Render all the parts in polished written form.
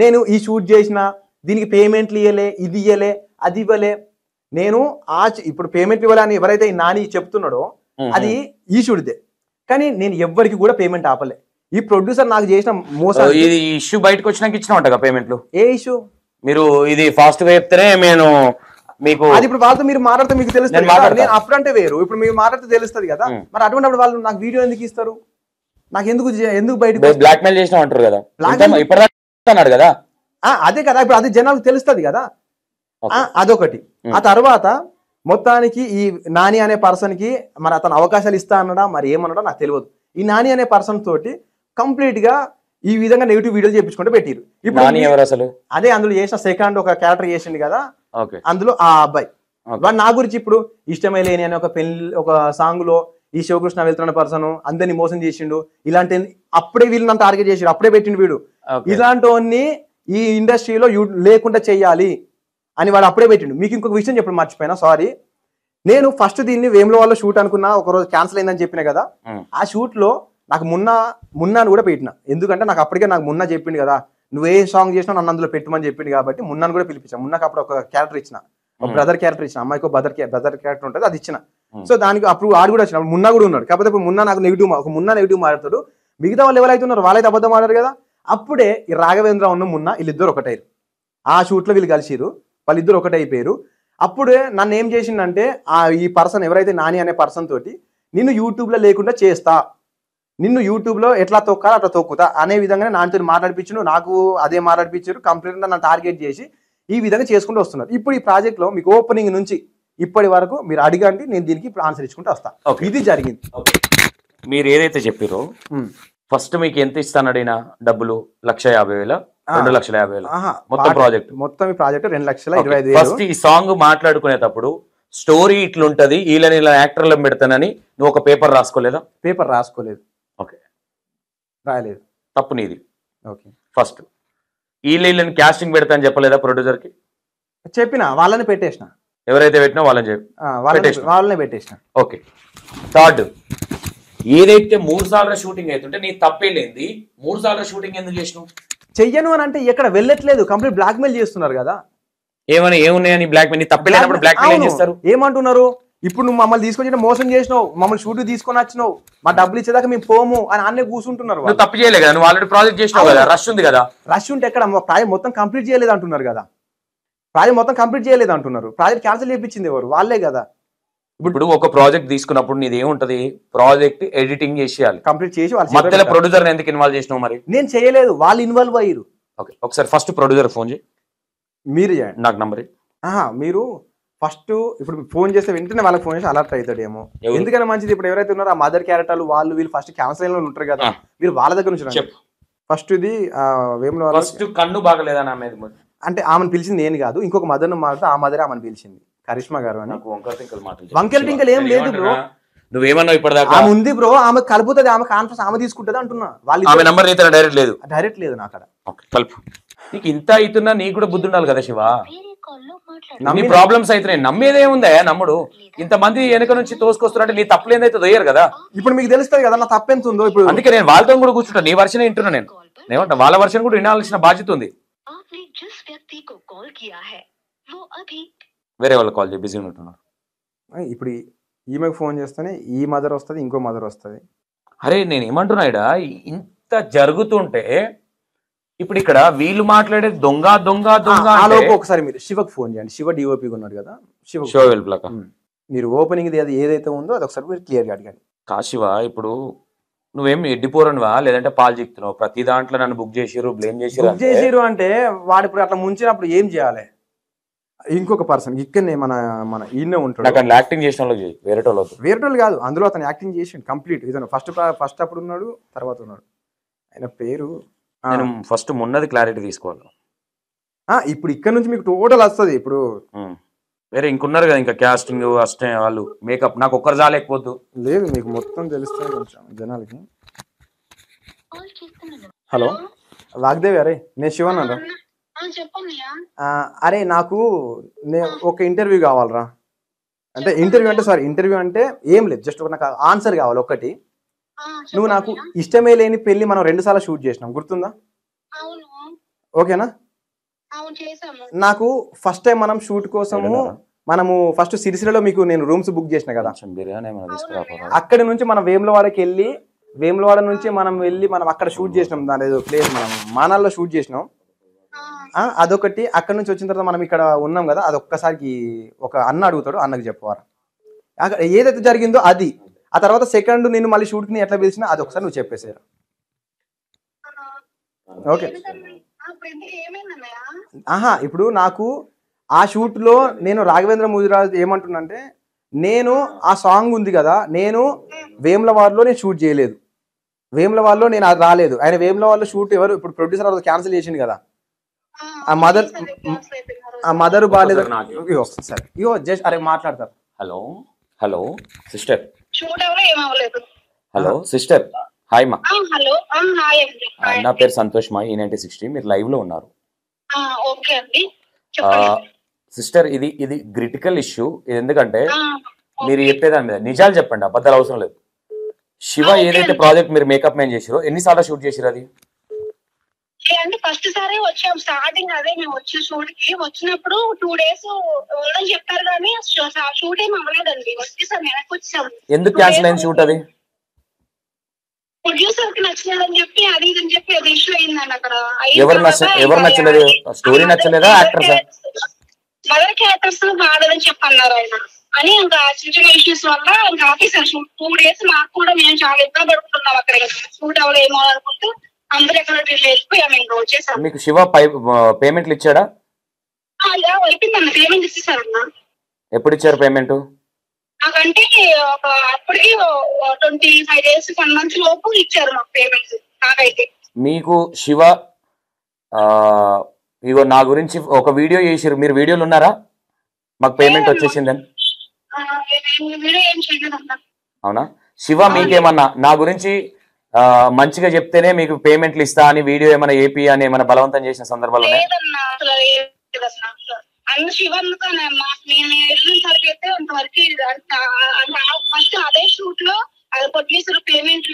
నేను ఈ షూట్ చేసిన దీనికి పేమెంట్లు ఇవ్వలే, ఇది ఇవ్వలే, అది ఇవ్వలే. నేను ఇప్పుడు పేమెంట్ ఇవ్వాలని ఎవరైతే నాని చెప్తున్నాడో అది ఈ షూట్దే. కానీ నేను ఎవ్వరికి కూడా పేమెంట్ ఆపలే. ఈ ప్రొడ్యూసర్ నాకు చేసిన మోసం. ఇది ఇష్యూ బయటకు వచ్చినాక ఇచ్చినామంట పేమెంట్లు. ఏ ఇష్యూ? మీరు ఇది ఫాస్ట్ గా చెప్తేనే నేను మీకు అది ఇప్పుడు వాళ్ళతో మీరు మాట్లాడితే మీకు తెలుస్తుంది. నేను అప్పుడంటే వేరు, ఇప్పుడు మీరు మాట్లాడితే తెలుస్తుంది కదా. మరి అటువంటి వాళ్ళు నాకు వీడియో ఎందుకు ఇస్తారు? నాకు ఎందుకు బయటకు బ్లాక్ మెయిల్ చేసినా అంటారు కదా, ఇప్పటిదాకా కదా. అదే కదా, ఇప్పుడు అది జనాలకు తెలుస్తుంది కదా. అదొకటి. ఆ తర్వాత మొత్తానికి ఈ నాని అనే పర్సన్ కి మరి అతను అవకాశాలు ఇస్తా అన్నాడా మరి ఏమన్నాడో నాకు తెలియదు. ఈ నాని అనే పర్సన్ తోటి కంప్లీట్ గా ఈ విధంగా నెగిటివ్ వీడియోలు చేపించుకుంటూ పెట్టిరు. ఇప్పుడు అదే అందులో చేసిన సెకండ్ ఒక క్యారెక్టర్ చేసింది కదా, అందులో ఆ అబ్బాయి వాడు నా గురించి ఇప్పుడు ఇష్టమే లేని అని ఒక సాంగ్ లో ఈ శివకృష్ణ వెళ్తున్న పర్సన్ అందరినీ మోసం చేసిండు, ఇలాంటి అప్పుడే వీళ్ళు నన్ను టార్గెట్ చేసిండు, అప్పుడే పెట్టిండు వీడు. ఇలాంటి ఈ ఇండస్ట్రీలో లేకుండా చెయ్యాలి అని వాడు అప్పుడే పెట్టిండు. మీకు ఇంకొక విషయం చెప్పడం మర్చిపోయినా, సారీ. నేను ఫస్ట్ దీన్ని వేములవాడలో షూట్ అనుకున్నా, ఒకరోజు క్యాన్సిల్ అయిందని చెప్పిన కదా. ఆ షూట్ లో నాకు మున్నాను కూడా పెట్టిన. ఎందుకంటే నాకు అప్పటికే మున్నా చెప్పిండు కదా, నువ్వే సాంగ్ చేసినా నన్ను అందులో పెట్టమని చెప్పిండు కాబట్టి మున్నాను కూడా పిలిపించాను. మున్నాకు అప్పుడు ఒక క్యారెక్టర్ ఇచ్చిన, ఒక బ్రదర్ క్యారెక్టర్ ఇచ్చిన, అమ్మాయికి బ్రదర్ క్యారెక్టర్ ఉంటుంది, అది ఇచ్చిన. సో దానికి అప్పుడు ఆడు కూడా వచ్చిన, మున్నా కూడా ఉన్నాడు. కాకపోతే ఇప్పుడు మున్నా నాకు నెగిటివ్ మాట్లాడతాడు, మిగతా వాళ్ళు ఎవరైతే ఉన్నారో వాళ్ళైతే అబద్ధం మాట్లాడారు కదా. అప్పుడే ఈ రాఘవేంద్ర ఉన్న మున్నా వీళ్ళిద్దరు ఒకటైరు. ఆ షూట్ లో వీళ్ళు కలిసిరు, వాళ్ళిద్దరు ఒకటైపోయారు. అప్పుడే నన్ను ఏం చేసిందంటే ఈ పర్సన్ ఎవరైతే నాని అనే పర్సన్ తోటి నిన్ను యూట్యూబ్ లో లేకుండా చేస్తా, నిన్ను యూట్యూబ్ లో ఎట్లా తొక్కాలో అట్లా తొక్కుతా అనే విధంగానే నాతో మాట్లాడిపించు, నాకు అదే మాట్లాడిపించారు. కంప్లీట్ గా నన్ను టార్గెట్ చేసి ఈ విధంగా చేసుకుంటూ వస్తున్నారు. ఇప్పుడు ఈ ప్రాజెక్ట్ లో మీకు ఓపెనింగ్ నుంచి ఇప్పటి వరకు మీరు అడిగండి, నేను దీనికి ఆన్సర్ ఇచ్చుకుంటూ వస్తా. ఇది జరిగింది. మీరు ఏదైతే చెప్పారో ఫస్ట్ మీకు ఎంత ఇస్తానడినా డబ్బులు 1,50,000, 2,50,000 మొత్తం ప్రాజెక్ట్. మొత్తం ఈ ప్రాజెక్ట్ 2,25,000. ఫస్ట్ ఈ సాంగ్ మాట్లాడుకునేటప్పుడు స్టోరీ ఇట్లుంటది, వీళ్ళని ఇలా యాక్టర్లను పెడతానని నువ్వు ఒక పేపర్ రాసుకోలేదా? పేపర్ రాసుకోలేదు. ఓకే, రాయలేదు. తప్పు నీది. ఓకే, ఫస్ట్ వీళ్ళని క్యాస్టింగ్ పెడతా అని చెప్పలేదా ప్రొడ్యూసర్ కి? చెప్పిన, వాళ్ళని పెట్టేసిన. ఎవరైతే పెట్టినా వాళ్ళని చెప్పి వాళ్ళని పెట్టేసిన. ఓకే. థర్డ్, ఏదైతే 3 సార్లు షూటింగ్ అవుతుంటే నీ తప్పేలేంది, 3 సార్లు షూటింగ్ ఎందుకు చేసినావు? చెయ్యను అని అంటే ఎక్కడ వెళ్ళట్లేదు, కంప్లీట్ బ్లాక్ మెయిల్ చేస్తున్నారు కదా. ఏమున్నాయని బ్లాక్ మెయిల్? నీ తప్పేలేనప్పుడు బ్లాక్ మెయిల్ ఏం చేస్తారు? ఏమంటున్నారు, ఇప్పుడు నువ్వు మమ్మల్ని తీసుకొచ్చి మోసం చేసినావు, మమ్మల్ని షూట్ తీసుకొని వచ్చినావు, మా డబ్బులు ఇచ్చేదాకా మేము పోము అని అన్నీ కూర్చుంటున్నారు. నువ్వు తప్పు చేయలేదు కదా, నువ్వు ఆల్రెడీ ప్రాజెక్ట్ చేసినావు కదా, రష్ ఉంది కదా. రష్ ఉంటే ఎక్కడ, ప్రాజెక్ట్ మొత్తం కంప్లీట్ చేయలేదు అంటున్నారు కదా. ప్రాజెక్ట్ మొత్తం కంప్లీట్ చేయలేదు అంటున్నారు. ప్రాజెక్ట్ క్యాన్సిల్ చేయించింది ఎవరు? వాళ్ళే కదా. ఇప్పుడు ఒక ప్రాజెక్ట్ తీసుకున్నప్పుడు నీది ఏముంటది, ప్రాజెక్ట్ ఎడిటింగ్ చేసేయాలి, కంప్లీట్ చేసి మధ్యలో ప్రొడ్యూసర్ ఎందుకు ఇన్వాల్వ్ చేసినావు? మరి నేను చేయలేదు, వాళ్ళు ఇన్వాల్వ్ అయ్యారు. ఓకే, ఒకసారి ఫస్ట్ ప్రొడ్యూసర్ ఫోన్ చేయి. మీరు చేయండి, నాకు నంబర్. మీరు ఫస్ట్ ఇప్పుడు ఫోన్ చేస్తే వెంటనే వాళ్ళకి ఫోన్ చేసి అలర్ట్ అవుతాడేమో. ఎందుకని మంచిది, ఇప్పుడు ఎవరైతే ఉన్నారో ఆ మదర్ క్యారెక్టర్లు వాళ్ళు వీళ్ళు ఫస్ట్ క్యాన్సర్ లో ఉంటారు కదా, మీరు వాళ్ళ దగ్గర నుంచి ఫస్ట్ ఇది ఫస్ట్ కన్ను బాగలేదా నా మీద అంటే ఆమెను పిలిచింది నేను కాదు, ఇంకొక మదర్ను మాట్లాడితే ఆ మదరే ఆమెను పిలిచింది, కరిష్మా గారు అని. వంకర టింకల్ ఏం లేదు బ్రో, నువ్వేమన్నావు ఇప్పటిదాకా? ఆమె ఉంది బ్రో, ఆమె కలుపుతుంది, ఆమె కాన్ఫరెన్స్ ఆమె తీసుకుంటది అంటున్నా. వాళ్ళు నంబర్ డైరెక్ట్ లేదు, డైరెక్ట్ లేదు నా అక్కడ. కలుపు. నీకు ఇంత అవుతున్నా నీకు కూడా బుద్ధి ఉండాలి కదా శివ. నీ ప్రాబ్లమ్స్ అయితే నమ్మేదేముందా నమ్ముడు? ఇంతమంది వెనక నుంచి తోసుకొస్తున్నట్టు నీ తప్పులేదైతే దొయ్యారు కదా. ఇప్పుడు మీకు తెలుస్తుంది కదా నా తప్పెంత ఉందో. ఇప్పుడు అందుకే నేను వాళ్ళతో కూడా కూర్చుంటా, నీ వర్షన్ వింటున్నా. నేను ఏమంటా, వాళ్ళ వర్షన్ కూడా వినాల్సిన బాధ్యత ఉంది. వేరే వాళ్ళు కాల్ చేసి బిజీ ఉంటున్నారు. ఇప్పుడు ఈమెకు ఫోన్ చేస్తేనే ఈ మదర్ వస్తుంది, ఇంకో మదర్ వస్తుంది. అరే నేను ఏమంటున్నా, ఇంత జరుగుతుంటే ఇప్పుడు ఇక్కడ వీళ్ళు మాట్లాడే దొంగ దొంగ దొంగ. ఒకసారి మీరు శివకు ఫోన్ చేయండి, శివ డిఓపి ఉన్నాడు కదా, మీరు ఓపెనింగ్ ఏదైతే ఉందో అది ఒకసారి మీరు క్లియర్ గా అడగండి. కాశివ, ఇప్పుడు నువ్వేం ఎడ్డిపోరనువా లేదంటే పాలు చెప్తున్నావు? ప్రతి దాంట్లో నన్ను బుక్ చేసిరు, బ్లేమ్ చేసిరు అంటే వాడు ఇప్పుడు అట్లా ముంచినప్పుడు ఏం చేయాలి? ఇంకొక పర్సన్ ఇక్కడనే మన ఈయనే ఉంటాడు, యాక్టింగ్ చేసిన వాళ్ళు వేరేటోళ్ళు కాదు, అందులో అతను యాక్టింగ్ చేసి కంప్లీట్. ఇతను ఫస్ట్ అప్పుడు ఉన్నాడు, తర్వాత ఉన్నాడు. ఆయన పేరు ఫస్ట్ ఉన్నది క్లారిటీ తీసుకోవాలి. ఇప్పుడు ఇక్కడ నుంచి మీకు టోటల్ వస్తుంది. ఇప్పుడు వేరే ఇంకున్నారు కదా, ఇంకా క్యాస్టింగ్ అస్టే వాళ్ళు మేకప్, నాకు ఒక్కరు జాలేకపోద్దు. లేదు, మీకు మొత్తం తెలుస్తుంది కొంచెం జనాలకి. హలో వాగ్దేవి, అరే నేను శివన్ అన్నా. అరే నాకు ఒక ఇంటర్వ్యూ కావాలరా. అంటే ఇంటర్వ్యూ అంటే ఏం లేదు, జస్ట్ నాకు ఆన్సర్ కావాలి ఒకటి. నువ్వు నాకు ఇష్టమే లేని పెళ్లి మనం 2 సార్లు షూట్ చేసినాం, గుర్తుందా? ఓకేనా? నాకు ఫస్ట్ టైం మనం షూట్ కోసము మనము ఫస్ట్ సిరిసిల్లలో మీకు నేను రూమ్స్ బుక్ చేసిన కదా, అక్కడి నుంచి మనం వేములవాడకి వెళ్ళి వేములవాడ నుంచి మనం వెళ్ళి మనం అక్కడ షూట్ చేసినాం. దాని ఏదో ప్లేస్ మనం మానాల్లో షూట్ చేసినాం. అదొకటి. అక్కడ నుంచి వచ్చిన తర్వాత మనం ఇక్కడ ఉన్నాం కదా, అది ఒక్కసారికి ఒక అన్న అడుగుతాడు, అన్నకు చెప్పవారా అక్కడ ఏదైతే జరిగిందో అది. ఆ తర్వాత సెకండ్ నేను మళ్ళీ షూట్కి ఎట్లా పిలిచినా అది ఒకసారి నువ్వు చెప్పేసారు. ఓకే. ఇప్పుడు నాకు ఆ షూట్ లో నేను రాఘవేంద్ర ముదిరాజ్ ఏమంటున్నంటే, నేను ఆ సాంగ్ ఉంది కదా, నేను వేములవాడలో నేను షూట్ చేయలేదు, వేములవాడలో నేను అది రాలేదు. ఆయన వేములవాడలో షూట్ ఎవరు ఇప్పుడు ప్రొడ్యూసర్ అది క్యాన్సిల్ చేసింది కదా, ఆ మదర్ బాగాలేదు. సరే ఇగో జస్ట్ అరే మాట్లాడతారు. Hello hello sister. Hello sister. Hi మా. నా పేరు సంతోష్ మా, E9060. మీరు లైవ్ లో ఉన్నారు. సిస్టర్ ఇది ఇది క్రిటికల్ ఇష్యూ. ఇది ఎందుకంటే మీరు చెప్పేదాని మీద నిజాలు చెప్పండి, అబద్ధాలు అవసరం లేదు. శివ ఏదైతే ప్రాజెక్ట్ మీరు మేకప్ మ్యాన్ చేసిరో ఎన్నిసార్లు షూట్ చేసిరు అది? అంటే ఫస్ట్ సారి వచ్చాం స్టార్టింగ్, అదే మేము వచ్చి షూట్ కి వచ్చినప్పుడు 2 days ఉండని చెప్పారు కానీ షూట్ ఏం అవ్వలేదండి. వచ్చేసాం, వెనక్కి వచ్చాం. ఎందుకు క్యాన్సిల్ అయింది షూట్? అది ప్రొడ్యూసర్ కి నచ్చలేదని చెప్పి అది ఇదని చెప్పి అది ఇష్యూ అయిందండి అక్కడ. ఎవరు నచ్చలేదు? స్టోరీ నచ్చలేదా? యాక్టర్స్ మదర్ క్యారెక్టర్స్ బాగాలేదని చెప్పి అన్నారు ఆయన అని. ఇంకా చిన్న చిన్న ఇష్యూస్ వల్ల ఇంకా ఆఫీసర్ 2 days మాకు కూడా మేము చాలా ఇబ్బంది పడుతున్నాం అక్కడ. షూట్ అవ్వలేమో అనుకుంటూ అందరూ ఎక్కడ వెళ్ళిపోయాము. ఇంకా వచ్చేసాం. మీకు శివ పేమెంట్లు ఇచ్చాడా? అయిపోయిందన్న, పేమెంట్ ఇచ్చేసారన్న. ఎప్పుడు ఇచ్చారు పేమెంట్? నాకంటే అప్పటికి 25 days 1 month లోపు ఇచ్చారు మాకు పేమెంట్. నాకైతే మీకు శివ ఇగో నా గురించి ఒక వీడియో చేసిరు, మీరు వీడియోలు ఉన్నారా? మాకు పేమెంట్ వచ్చేసిందని. అవునా? శివ మీకేమన్నా నా గురించి మంచిగా చెప్తేనే మీకు పేమెంట్లు ఇస్తా అని వీడియో ఏమైనా ఏపీ అని ఏమైనా బలవంతం చేసిన సందర్భాలు ఉన్నాయి? అన్న శివన్తో నేను వెళ్ళిన సరికి అయితే అంతవరకు ఫస్ట్ అదే షూట్ లో అది ప్రొడ్యూసర్ పేమెంట్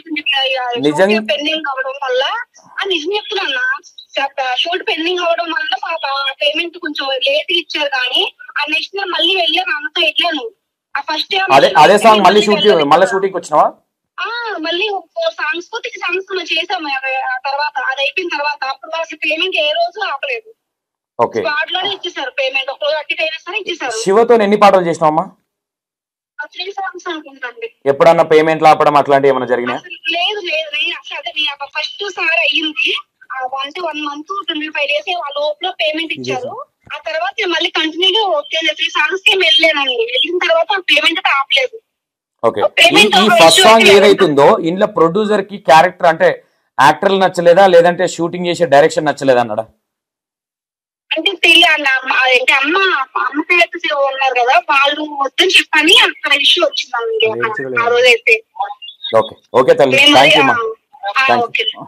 పెండింగ్ అవ్వడం వల్ల నిజం చెప్తున్నా, షూట్ పెండింగ్ అవ్వడం వల్ల పేమెంట్ కొంచెం లేట్ ఇచ్చారు. కానీ ఆ నెక్స్ట్ మళ్ళీ వెళ్ళాను, అంతా వెళ్ళాను. ఆ ఫస్ట్ అదే సాంగ్ మళ్ళీ షూటింగ్ వచ్చినావా? మళ్ళీ 4 songs 3 songs చేసాము. తర్వాత అది అయిపోయిన తర్వాత అప్పుడు వాళ్ళకి పేమెంట్ ఏ రోజు ఆపలేదు. స్పాట్ లోనే ఇచ్చేసారు పేమెంట్. ఒక రోజు అట్టి అయినా సరే ఇచ్చేసారు. శివతో ఎన్ని పాటలు చేసినావమ్మా? 3 songs అనుకుంటాండి. ఎప్పుడన్నా పేమెంట్ ఆపడం అట్లాంటివి ఏమైనా జరిగినాయి? లేదు లేదు, అసలు అదే ఫస్ట్ సార్ అయ్యింది 1 month 25 days ఆ లోపల పేమెంట్ ఇచ్చారు. ఆ తర్వాత మళ్ళీ కంటిన్యూగా 3 songs కి వెళ్ళానండి. వెళ్ళిన తర్వాత పేమెంట్ అయితే ఆపలేదు. ఓకే. ఈ ఫస్ట్ సాంగ్ ఏదైతుందో ఇంట్లో ప్రొడ్యూసర్ కి క్యారెక్టర్ అంటే యాక్టర్లు నచ్చలేదా, లేదంటే షూటింగ్ చేసే డైరెక్షన్ నచ్చలేదా అన్నాడా? అంటే తెలియాలి అమ్మ క్యారెక్టర్స్ ఉన్నారు కదా, వాళ్ళు వద్దని చెప్పని అక్కడ ఇష్యూ వచ్చిందండి ఆ రోజైతే. ఓకే ఓకే తల్లి, థ్యాంక్ యూ.